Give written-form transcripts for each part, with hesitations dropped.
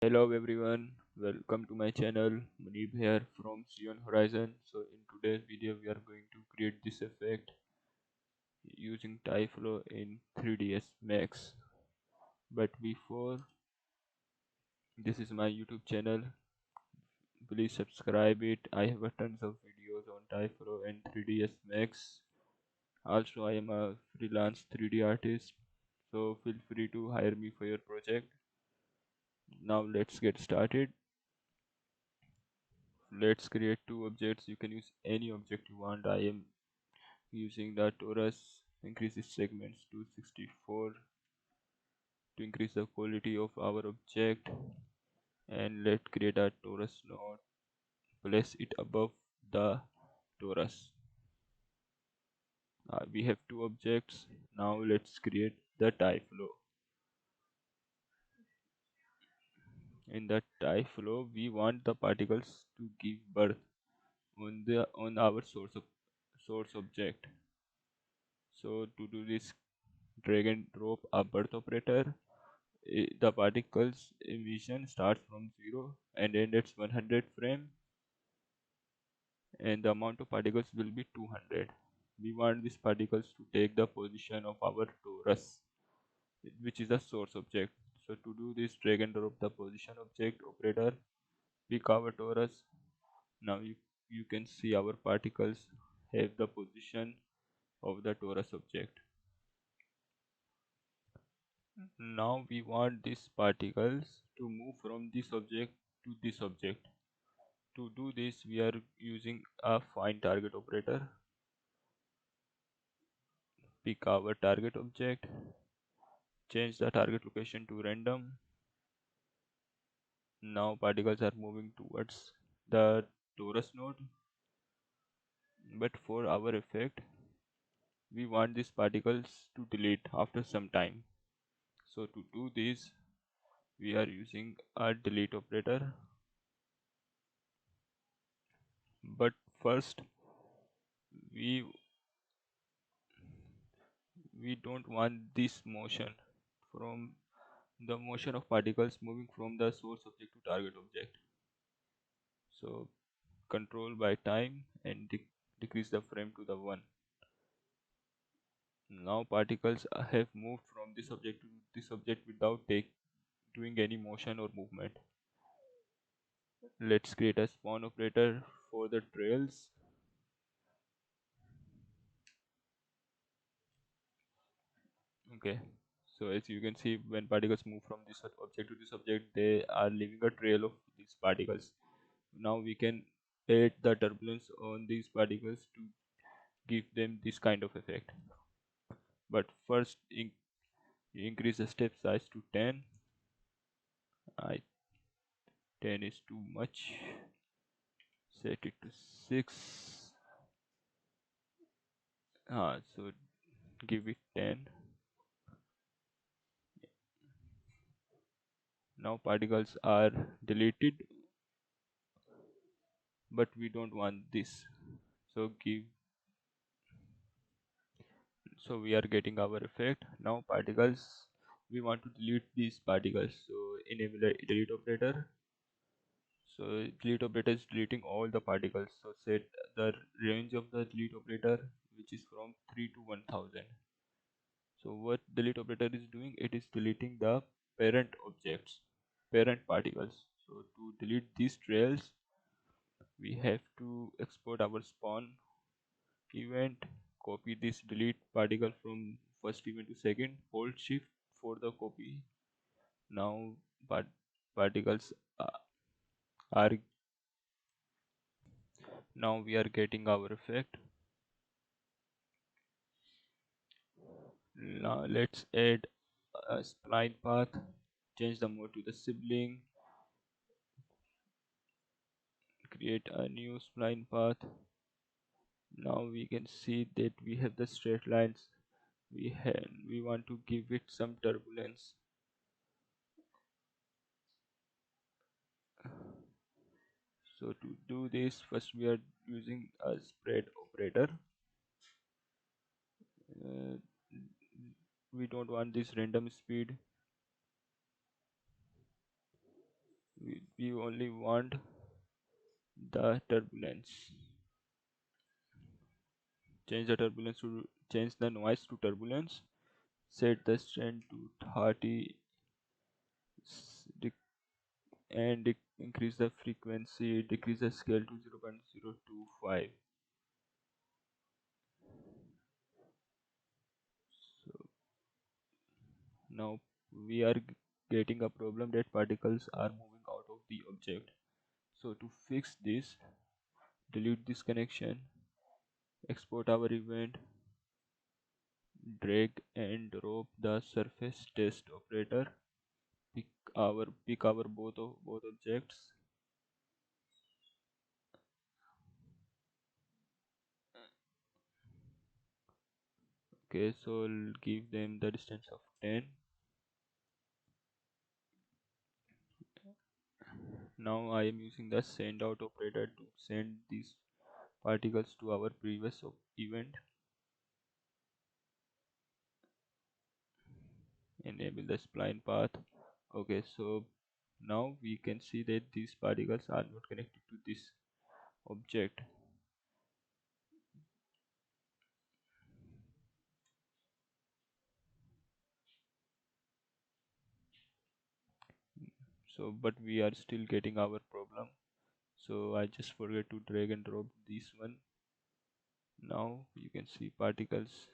Hello everyone, welcome to my channel. Munib here from Zeon Horizon. So in today's video we are going to create this effect using Tyflow in 3ds Max. But before, this is my YouTube channel. Please subscribe it. I have a tons of videos on Tyflow and 3ds Max. Also I am a freelance 3D artist. So feel free to hire me for your project. Now let's get started. Let's create two objects. You can use any object you want. I am using the torus, increase its segments to 64 to increase the quality of our object. And let's create a torus node, place it above the torus. We have two objects. Now let's create the Tyflow. In the Tyflow we want the particles to give birth on our source object. So to do this, drag and drop a birth operator. The particles emission starts from 0 and ends at 100 frame, and the amount of particles will be 200. We want these particles to take the position of our torus, which is the source object. So to do this, drag and drop the position object operator, pick our torus. Now you can see our particles have the position of the torus object. Now we want these particles to move from this object to this object. To do this, we are using a find target operator. Pick our target object, change the target location to random. Now particles are moving towards the torus node, but for our effect, we want these particles to delete after some time. So to do this, we are using a delete operator. But first, we we don't want this motion from the motion of particles moving from the source object to target object. So control by time and decrease the frame to the 1. Now particles have moved from this object to this object without doing any motion or movement. Let's create a spawn operator for the trails. Okay, so as you can see, when particles move from this object to this object, they are leaving a trail of these particles. Now we can add the turbulence on these particles to give them this kind of effect. But first increase the step size to 10. I 10 is too much. Set it to 6. So give it 10. Now particles are deleted, but we don't want this. So we are getting our effect. Now particles, we want to delete these particles. So enable a delete operator. So delete operator is deleting all the particles. So set the range of the delete operator, which is from 3 to 1000. So what delete operator is doing, it is deleting the parent objects, parent particles. So to delete these trails, we have to export our spawn event, copy this delete particle from first event to second, hold shift for the copy. Now particles are now we are getting our effect. Now let's add a spline path, change the mode to the sibling, create a new spline path. Now we can see that we have the straight lines. We want to give it some turbulence. So to do this, first we are using a spread operator. uh, we don't want this random speed. we only want the turbulence. Change the noise to turbulence. Set the strength to 30 and increase the frequency. Decrease the scale to 0.025. So now we are getting a problem that particles are moving out of the object. So to fix this, delete this connection, export our event, drag and drop the surface test operator, pick our both objects. Okay, so I'll give them the distance of 10. Now I am using the send out operator to send these particles to our previous event. Enable the spline path. Okay, so now we can see that these particles are not connected to this object. So but we are still getting our problem. So I just forget to drag and drop this one. Now you can see particles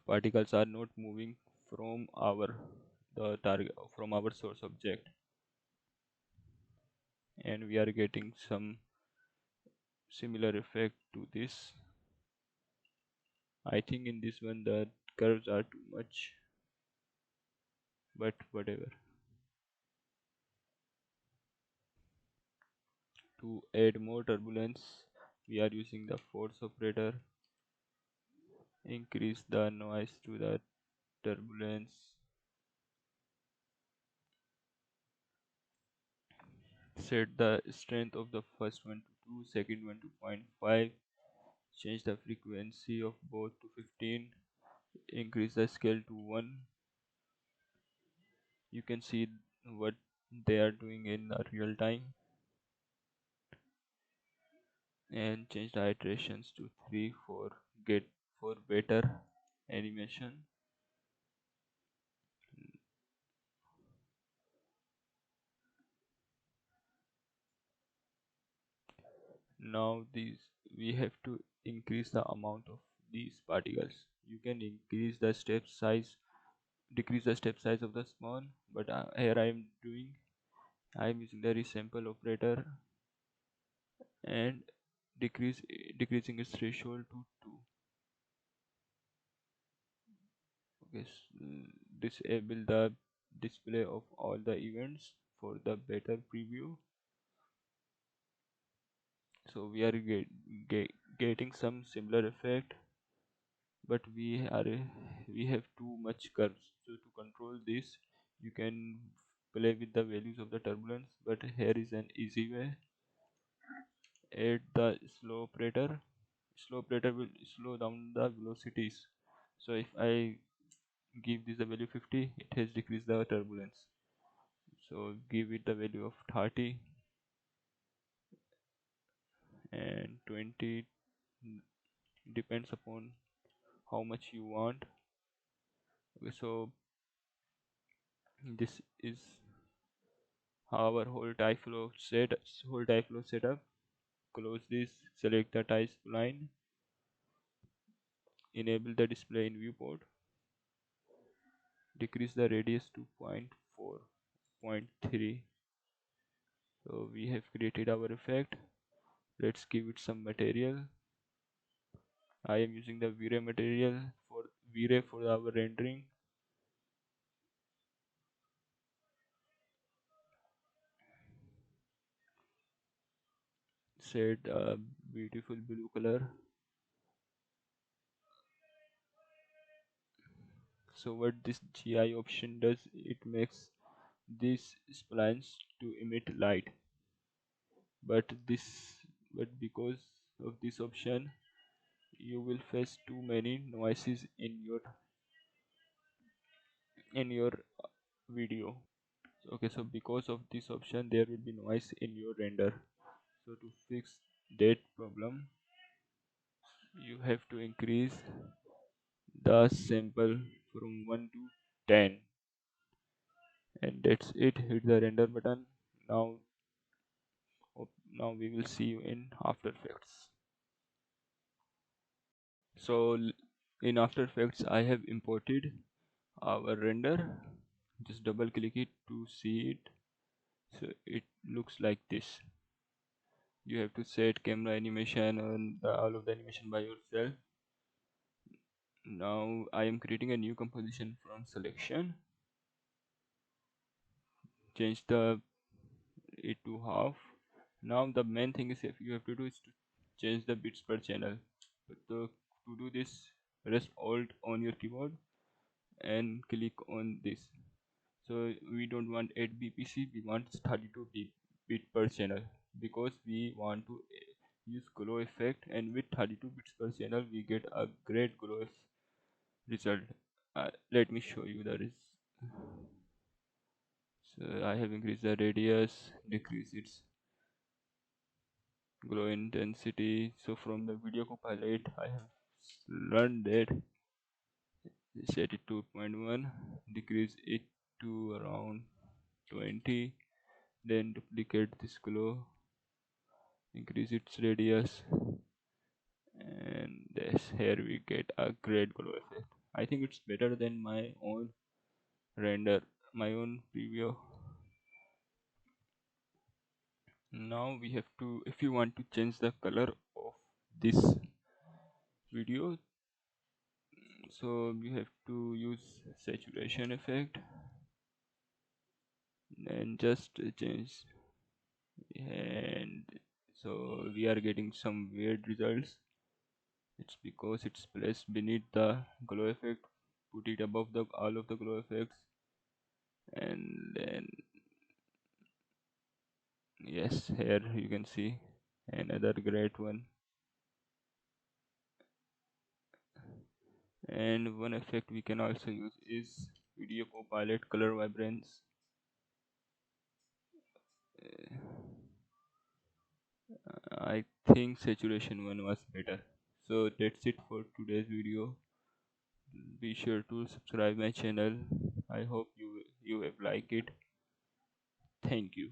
are not moving from our source object, and we are getting some similar effect to this. I think in this one the curves are too much, but whatever. To add more turbulence, we are using the force operator. Increase the noise to the turbulence. Set the strength of the first one to 2, second one to 0.5. Change the frequency of both to 15. Increase the scale to 1. You can see what they are doing in real time, and change the iterations to 3 for better animation. Now these we have to increase the amount of these particles. You can increase the step size, decrease the step size of the spawn, but here I am using the resample operator and decreasing its threshold to 2. Okay, disable the display of all the events for the better preview. So we are getting some similar effect, but we have too much curves. So to control this, you can play with the values of the turbulence, but here is an easy way. Add the slow operator will slow down the velocities. So if I give this a value 50, it has decreased the turbulence. So give it the value of 30 and 20, depends upon how much you want. Okay, so this is our whole Tyflow setup. Close this, select the type line, enable the display in viewport, decrease the radius to 0.4, 0.3. So we have created our effect. Let's give it some material. I am using the vray material for vray for our rendering. Set a beautiful blue color. So what this GI option does, it makes these splines to emit light, but because of this option you will face too many noises in your video. Okay, so because of this option there will be noise in your render. So to fix that problem you have to increase the sample from 1 to 10, and that's it. Hit the render button. Now now we will see you in After Effects. So in After Effects I have imported our render. Just double click it to see it. So it looks like this. You have to set camera animation and all of the animation by yourself. Now I am creating a new composition from selection. Change the it to half. Now the main thing is if you have to do is to change the bits per channel. But to do this, press Alt on your keyboard and click on this. So we don't want 8 bpc, we want 32 bit per channel, because we want to use glow effect, and with 32 bits per channel we get a great result. Let me show you the so I have increased the radius, decrease its glow intensity. So from the video copilot I have learned that set it to 0.1, decrease it to around 20, then duplicate this glow, increase its radius, and this here we get a great glow effect. I think it's better than my own render, my own preview. Now we have to, if you want to change the color of this video, so you have to use saturation effect and just change, and so we are getting some weird results. It's because it's placed beneath the glow effect. Put it above the all of the glow effects, and then yes, here you can see another great one. And one effect we can also use is video copilot color vibrance. I think saturation one was better. So that's it for today's video. Be sure to subscribe my channel. I hope you have liked it. Thank you.